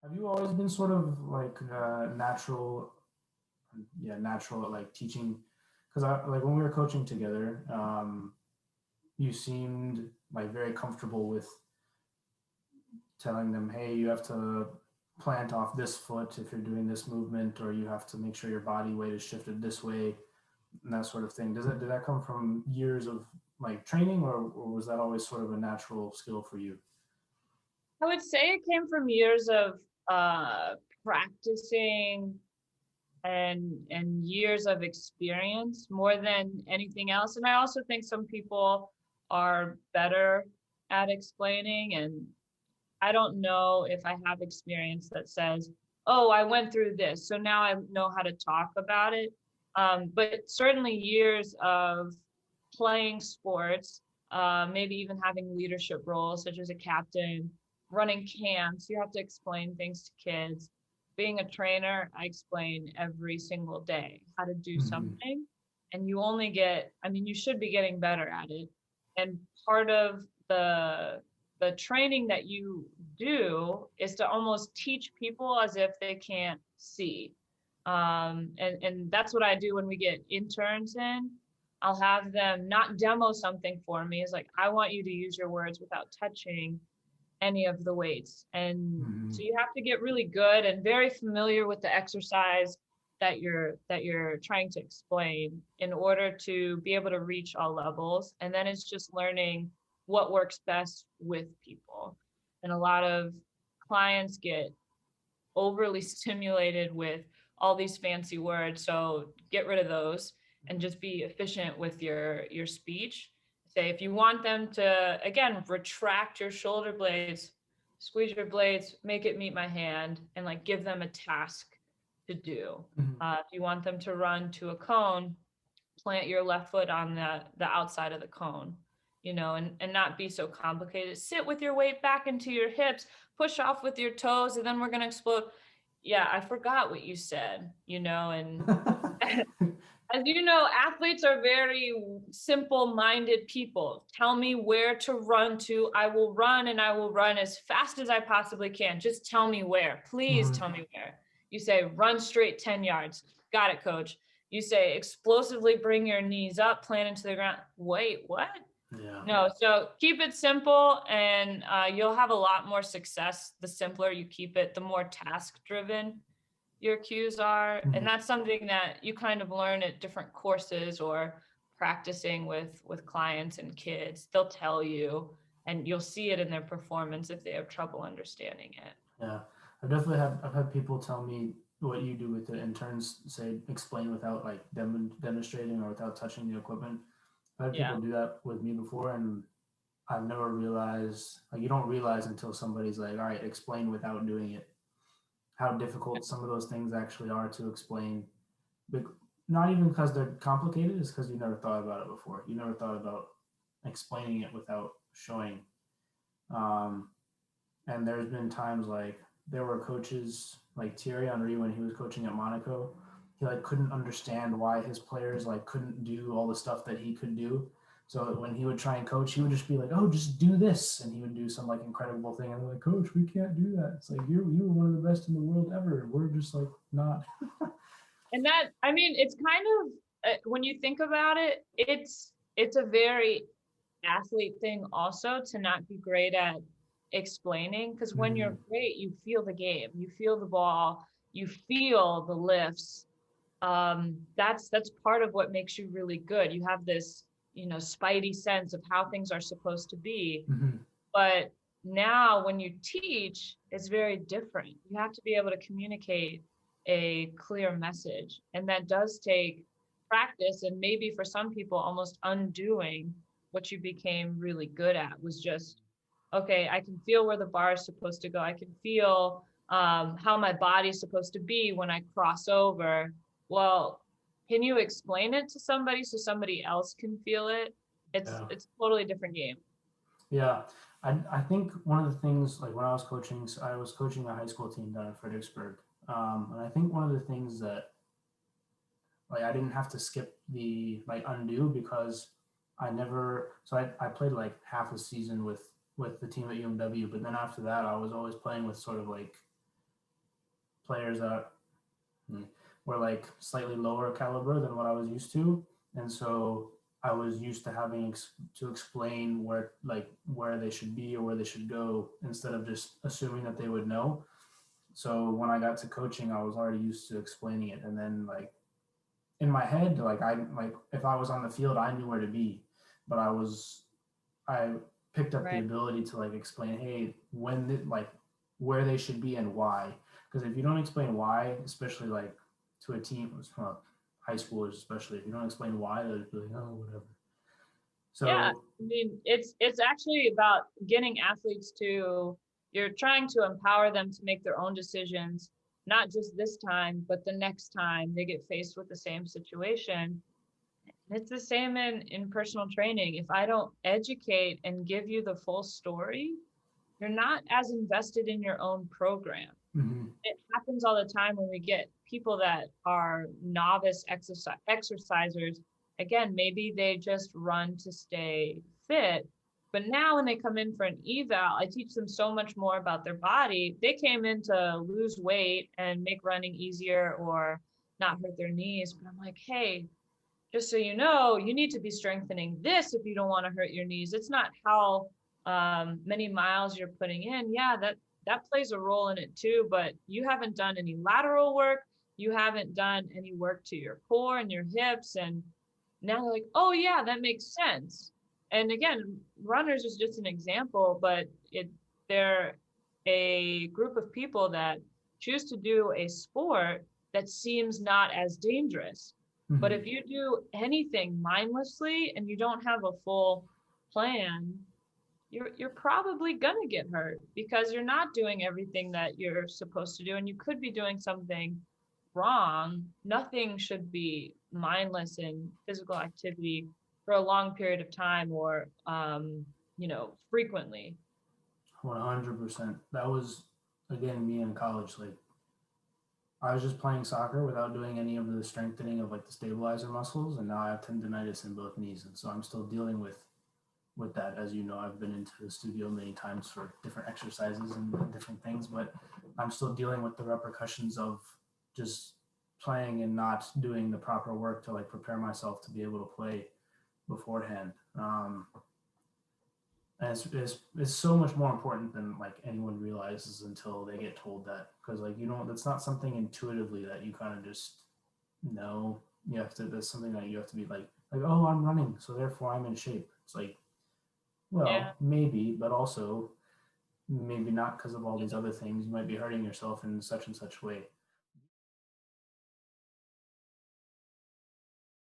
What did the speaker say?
Have you always been sort of like natural, natural at like teaching? Because I like when we were coaching together, you seemed like very comfortable with telling them, hey, you have to plant off this foot if you're doing this movement, or you have to make sure your body weight is shifted this way, and that sort of thing. Did that come from years of like training, or was that always sort of a natural skill for you? I would say it came from years of practicing and years of experience more than anything else. And I also think some people are better at explaining, and I don't know if I have experience that says, "Oh, I went through this, so now I know how to talk about it." But certainly years of playing sports, maybe even having leadership roles such as a captain, running camps, you have to explain things to kids. Being a trainer, I explain every single day how to do Mm-hmm. something. And you only get, I mean, you should be getting better at it. And part of the training that you do is to almost teach people as if they can't see. And that's what I do when we get interns in. I'll have them not demo something for me. It's like, I want you to use your words without touching any of the weights. And Mm-hmm. so you have to get really good and very familiar with the exercise that you're trying to explain in order to be able to reach all levels. And then it's just learning what works best with people. And a lot of clients get overly stimulated with all these fancy words. So get rid of those and just be efficient with your speech. Say if you want them to again retract your shoulder blades, squeeze your blades, make it meet my hand, and like give them a task to do. Mm-hmm. If you want them to run to a cone, plant your left foot on the outside of the cone, and not be so complicated. Sit with your weight back into your hips, push off with your toes, and then we're gonna explode. Yeah, I forgot what you said, and as you know, athletes are very simple minded people. Tell me where to run to. I will run and I will run as fast as I possibly can. Just tell me where. Please Mm-hmm. tell me where. You say run straight 10 yards. Got it, coach. You say explosively bring your knees up, plant into the ground. Wait, what? Yeah. No, so keep it simple and you'll have a lot more success. The simpler you keep it, the more task driven your cues are. Mm-hmm. And that's something that you kind of learn at different courses or practicing with clients and kids. They'll tell you and you'll see it in their performance if they have trouble understanding it. Yeah, I've had people tell me what you do with the interns, say explain without like demonstrating or without touching the equipment. I've had people Yeah. do that with me before, and I've never realized, like, you don't realize until somebody's like, all right, explain without doing it, how difficult some of those things actually are to explain. But not even because they're complicated, it's because you never thought about it before. You never thought about explaining it without showing. Um, and there's been times like there were coaches like Thierry Henry when he was coaching at Monaco. He like couldn't understand why his players like couldn't do all the stuff that he could do. So when he would try and coach, he would just be like, "Oh, just do this," and he would do some like incredible thing. And they're like, "Coach, we can't do that." It's like you were one of the best in the world ever. We're just like not. And that, I mean, it's kind of when you think about it, it's a very athlete thing also to not be great at explaining because when Mm-hmm. you're great, you feel the game, you feel the ball, you feel the lifts. That's part of what makes you really good. You have this, spidey sense of how things are supposed to be. Mm-hmm. But now when you teach, it's very different. You have to be able to communicate a clear message. And that does take practice and maybe for some people almost undoing what you became really good at was just, okay, I can feel where the bar is supposed to go. I can feel how my body's supposed to be when I cross over. Well, can you explain it to somebody so somebody else can feel it? It's Yeah. it's a totally different game. Yeah. I think one of the things, like when I was coaching, so I was coaching a high school team down in Fredericksburg. And I think one of the things that like I didn't have to skip the like undo because I never so I played like half a season with the team at UMW, but then after that I was always playing with sort of like players that were like slightly lower caliber than what I was used to, and so I was used to having to explain where they should be or where they should go instead of just assuming that they would know. So when I got to coaching, I was already used to explaining it, and then like in my head, like if I was on the field, I knew where to be, but I picked up the Right. ability to like explain, hey, like where they should be and why. Because if you don't explain why, especially like to a team, well, high schoolers especially, if you don't explain why, they'll just be like, oh, whatever. Yeah, So, I mean, it's actually about getting athletes to, you're trying to empower them to make their own decisions, not just this time, but the next time they get faced with the same situation. And it's the same in personal training. If I don't educate and give you the full story, you're not as invested in your own program. mhm, It happens all the time when we get people that are novice exercisers. Again, maybe they just run to stay fit, but now when they come in for an eval, I teach them so much more about their body. They came in to lose weight and make running easier or not hurt their knees, but I'm like, hey, just so you know, you need to be strengthening this if you don't want to hurt your knees. It's not how many miles you're putting in. Yeah, that plays a role in it too, but you haven't done any lateral work. You haven't done any work to your core and your hips. And now they're like, oh yeah, that makes sense. And again, runners is just an example, but they're a group of people that choose to do a sport that seems not as dangerous. But mhm. if you do anything mindlessly and you don't have a full plan, you're probably gonna get hurt because you're not doing everything that you're supposed to do, and you could be doing something wrong. Nothing should be mindless in physical activity for a long period of time or frequently. 100%. That was again me in college. Like I was just playing soccer without doing any of the strengthening of like the stabilizer muscles, and now I have tendonitis in both knees, and so I'm still dealing with that. As you know, I've been into the studio many times for different exercises and different things, but I'm still dealing with the repercussions of just playing and not doing the proper work to like prepare myself to be able to play beforehand. And it's so much more important than like anyone realizes until they get told that, because like you know that's not something intuitively that you kind of just know. You have to, that's something that you have to be like, oh, I'm running so therefore I'm in shape. It's like, Yeah. well, maybe, but also maybe not, because of all these other things. You might be hurting yourself in such and such way.